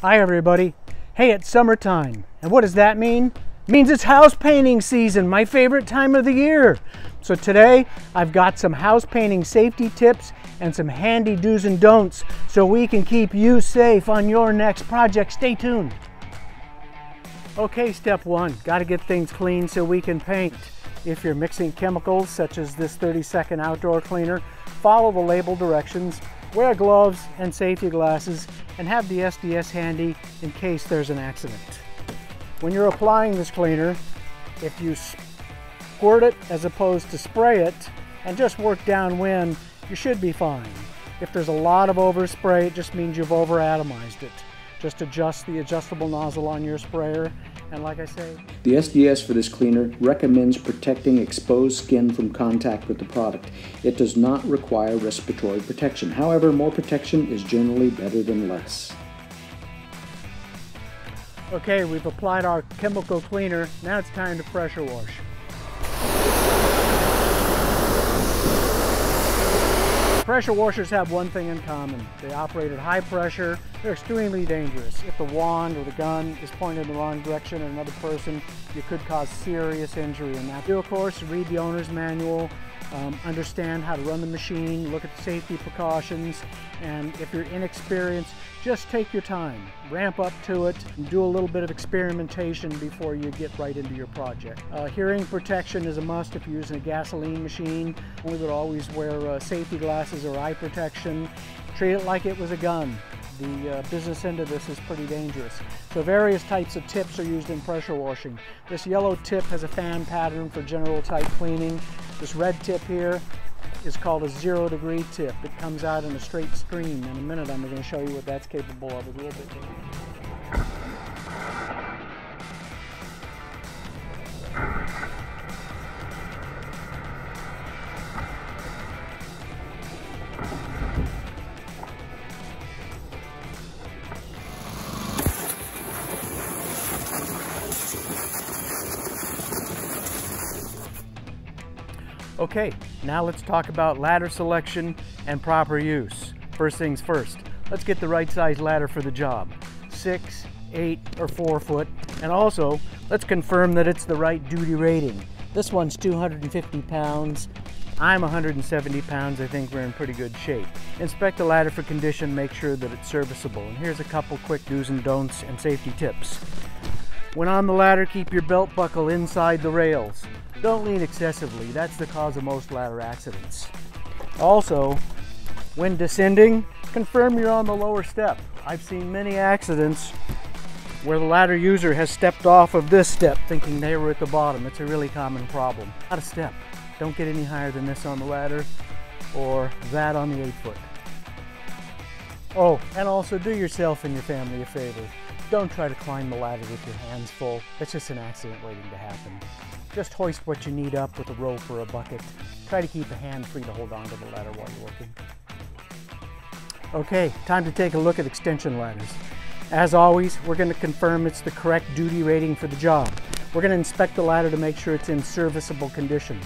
Hi everybody. Hey, it's summertime. And what does that mean? It means it's house painting season, my favorite time of the year. So today I've got some house painting safety tips and some handy do's and don'ts so we can keep you safe on your next project. Stay tuned. Okay, step one, got to get things clean so we can paint. If you're mixing chemicals such as this 30-second outdoor cleaner, follow the label directions, wear gloves and safety glasses, and have the SDS handy in case there's an accident. When you're applying this cleaner, if you squirt it as opposed to spray it and just work downwind, you should be fine. If there's a lot of overspray, it just means you've over-atomized it. Just adjust the adjustable nozzle on your sprayer, and like I say, the SDS for this cleaner recommends protecting exposed skin from contact with the product. It does not require respiratory protection. However, more protection is generally better than less. Okay, we've applied our chemical cleaner. Now it's time to pressure wash. Pressure washers have one thing in common. They operate at high pressure. They're extremely dangerous. If the wand or the gun is pointed in the wrong direction at another person, you could cause serious injury in that. You, of course, read the owner's manual, understand how to run the machine, look at the safety precautions, and if you're inexperienced, just take your time, ramp up to it, and do a little bit of experimentation before you get right into your project. Hearing protection is a must if you're using a gasoline machine. We would always wear safety glasses or eye protection. Treat it like it was a gun. The business end of this is pretty dangerous. So various types of tips are used in pressure washing. This yellow tip has a fan pattern for general type cleaning. This red tip here is called a 0-degree tip. It comes out in a straight stream. In a minute I'm going to show you what that's capable of a little bit. Okay, now let's talk about ladder selection and proper use. First things first, let's get the right size ladder for the job. 6, 8, or 4 foot. And also, let's confirm that it's the right duty rating. This one's 250 pounds. I'm 170 pounds. I think we're in pretty good shape. Inspect the ladder for condition, make sure that it's serviceable. And here's a couple quick do's and don'ts and safety tips. When on the ladder, keep your belt buckle inside the rails. Don't lean excessively, that's the cause of most ladder accidents. Also, when descending, confirm you're on the lower step. I've seen many accidents where the ladder user has stepped off of this step thinking they were at the bottom. It's a really common problem. Not a step. Don't get any higher than this on the ladder or that on the 8 foot. Oh, and also do yourself and your family a favor. Don't try to climb the ladder with your hands full. It's just an accident waiting to happen. Just hoist what you need up with a rope or a bucket. Try to keep a hand free to hold on to the ladder while you're working. Okay, time to take a look at extension ladders. As always, we're going to confirm it's the correct duty rating for the job. We're going to inspect the ladder to make sure it's in serviceable condition.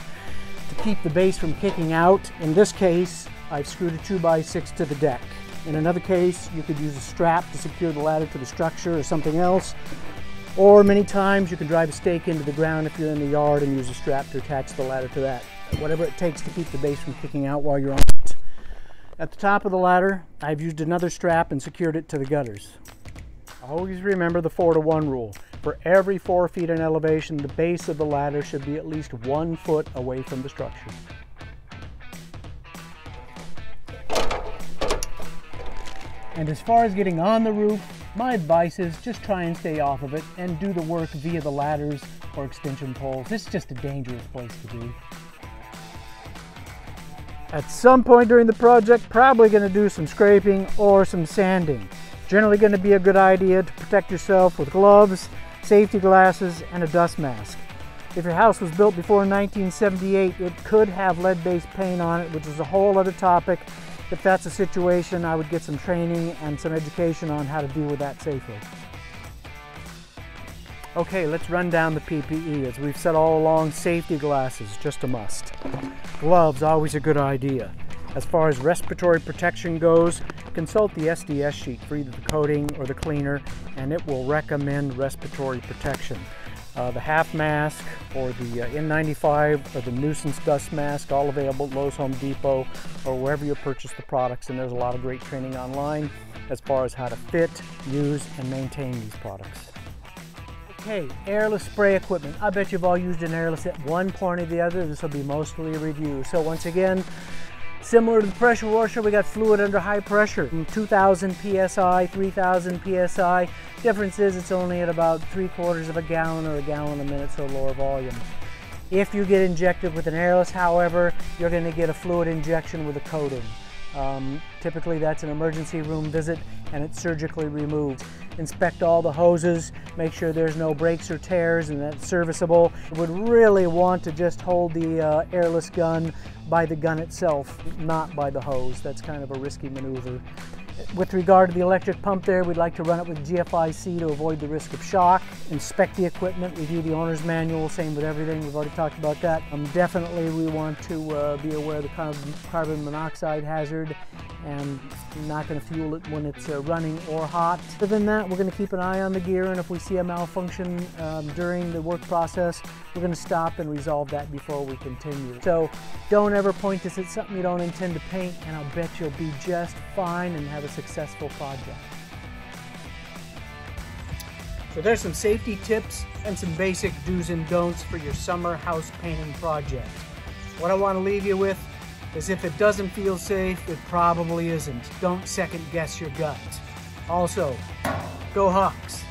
To keep the base from kicking out, in this case, I've screwed a 2x6 to the deck. In another case, you could use a strap to secure the ladder to the structure or something else. Or many times you can drive a stake into the ground if you're in the yard and use a strap to attach the ladder to that. Whatever it takes to keep the base from kicking out while you're on it. At the top of the ladder, I've used another strap and secured it to the gutters. Always remember the 4-to-1 rule. For every 4 feet in elevation, the base of the ladder should be at least 1 foot away from the structure. And as far as getting on the roof, my advice is just try and stay off of it and do the work via the ladders or extension poles. It's just a dangerous place to be. At some point during the project, probably going to do some scraping or some sanding. Generally going to be a good idea to protect yourself with gloves, safety glasses, and a dust mask. If your house was built before 1978, it could have lead-based paint on it, which is a whole other topic. If that's the situation, I would get some training and some education on how to deal with that safely. Okay, let's run down the PPE. As we've said all along, safety glasses, just a must. Gloves, always a good idea. As far as respiratory protection goes, consult the SDS sheet for either the coating or the cleaner, and it will recommend respiratory protection. The half mask or the N95 or the nuisance dust mask, all available at Lowe's, Home Depot, or wherever you purchase the products, and there's a lot of great training online as far as how to fit, use, and maintain these products. Okay, airless spray equipment. I bet you've all used an airless at one point or the other. This will be mostly a review. So once again, similar to the pressure washer, we got fluid under high pressure, from 2,000 psi, 3,000 psi. Difference is it's only at about 3/4 of a gallon or a gallon a minute, so lower volume. If you get injected with an airless, however, you're going to get a fluid injection with a coating. Typically that's an emergency room visit and it's surgically removed. Inspect all the hoses, make sure there's no breaks or tears and that's serviceable. You would really want to just hold the airless gun by the gun itself, not by the hose. That's kind of a risky maneuver. With regard to the electric pump there, we'd like to run it with GFIC to avoid the risk of shock. Inspect the equipment, review the owner's manual, same with everything. We've already talked about that. Definitely we want to be aware of the carbon monoxide hazard and not going to fuel it when it's running or hot. Other than that, we're going to keep an eye on the gear, and if we see a malfunction during the work process, we're going to stop and resolve that before we continue. So don't ever point this at something you don't intend to paint, and I'll bet you'll be just fine and have a successful project. So there's some safety tips and some basic do's and don'ts for your summer house painting project. What I want to leave you with is, if it doesn't feel safe, it probably isn't. Don't second guess your gut. Also, go Hawks!